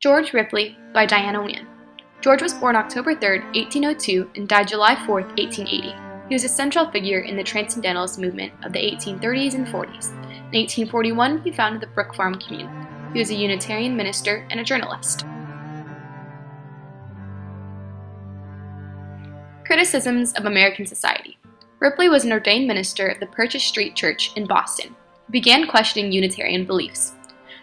George Ripley by Diana Nguyen. George was born October 3, 1802 and died July 4, 1880. He was a central figure in the Transcendentalist movement of the 1830s and 40s. In 1841, he founded the Brook Farm Commune. He was a Unitarian minister and a journalist. Criticisms of American society. Ripley was an ordained minister of the Purchase Street Church in Boston. He began questioning Unitarian beliefs.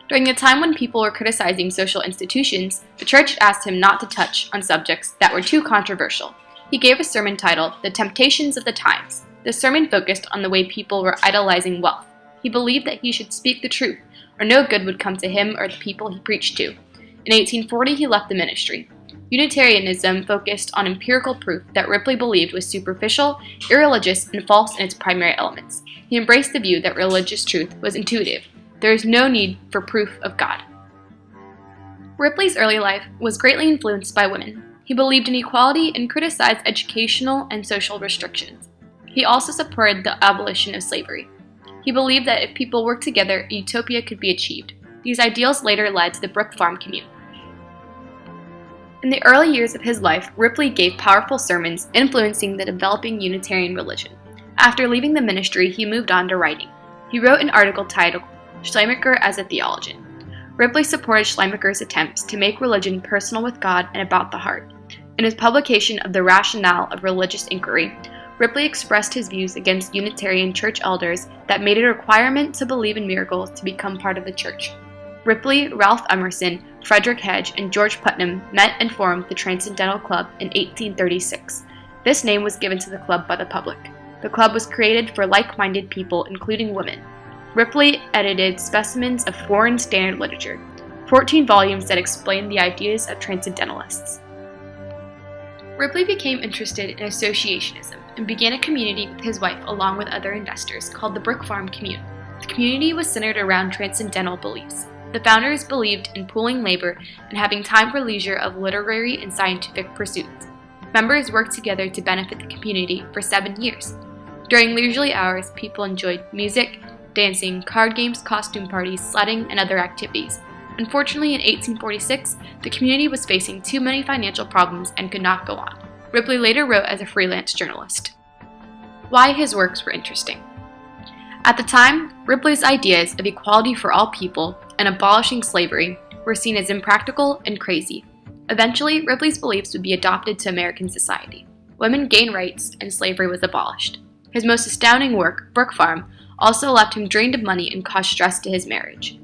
During the time when people were criticizing social institutions, the church asked him not to touch on subjects that were too controversial. He gave a sermon titled, "The Temptations of the Times." The sermon focused on the way people were idolizing wealth. He believed that he should speak the truth, or no good would come to him or the people he preached to. In 1840, he left the ministry. Unitarianism focused on empirical proof that Ripley believed was superficial, irreligious, and false in its primary elements. He embraced the view that religious truth was intuitive. There is no need for proof of God. Ripley's early life was greatly influenced by women. He believed in equality and criticized educational and social restrictions. He also supported the abolition of slavery. He believed that if people worked together, a utopia could be achieved. These ideals later led to the Brook Farm Commune. In the early years of his life, Ripley gave powerful sermons influencing the developing Unitarian religion. After leaving the ministry, he moved on to writing. He wrote an article titled Schleiermacher as a Theologian. Ripley supported Schleiermacher's attempts to make religion personal with God and about the heart. In his publication of The Rationale of Religious Inquiry, Ripley expressed his views against Unitarian church elders that made it a requirement to believe in miracles to become part of the church. Ripley, Ralph Emerson, Frederick Hedge, and George Putnam met and formed the Transcendental Club in 1836. This name was given to the club by the public. The club was created for like-minded people, including women. Ripley edited specimens of foreign standard literature, 14 volumes that explained the ideas of Transcendentalists. Ripley became interested in associationism and began a community with his wife along with other investors called the Brook Farm Commune. The community was centered around transcendental beliefs. The founders believed in pooling labor and having time for leisure of literary and scientific pursuits. Members worked together to benefit the community for 7 years. During leisurely hours, people enjoyed music, dancing, card games, costume parties, sledding, and other activities. Unfortunately, in 1846, the community was facing too many financial problems and could not go on. Ripley later wrote as a freelance journalist. Why his works were interesting. At the time, Ripley's ideas of equality for all people and abolishing slavery were seen as impractical and crazy. Eventually, Ripley's beliefs would be adopted to American society. Women gained rights and slavery was abolished. His most astounding work, Brook Farm, also left him drained of money and caused stress to his marriage.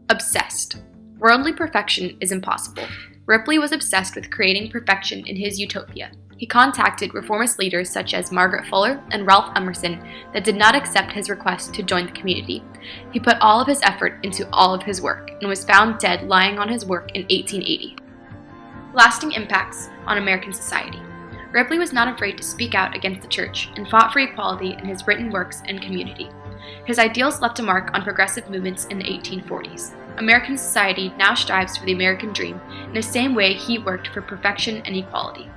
Obsessed. Worldly perfection is impossible. Ripley was obsessed with creating perfection in his utopia. He contacted reformist leaders such as Margaret Fuller and Ralph Emerson that did not accept his request to join the community. He put all of his effort into all of his work and was found dead lying on his work in 1880. Lasting impacts on American society. Ripley was not afraid to speak out against the church and fought for equality in his written works and community. His ideals left a mark on progressive movements in the 1840s. American society now strives for the American dream in the same way he worked for perfection and equality.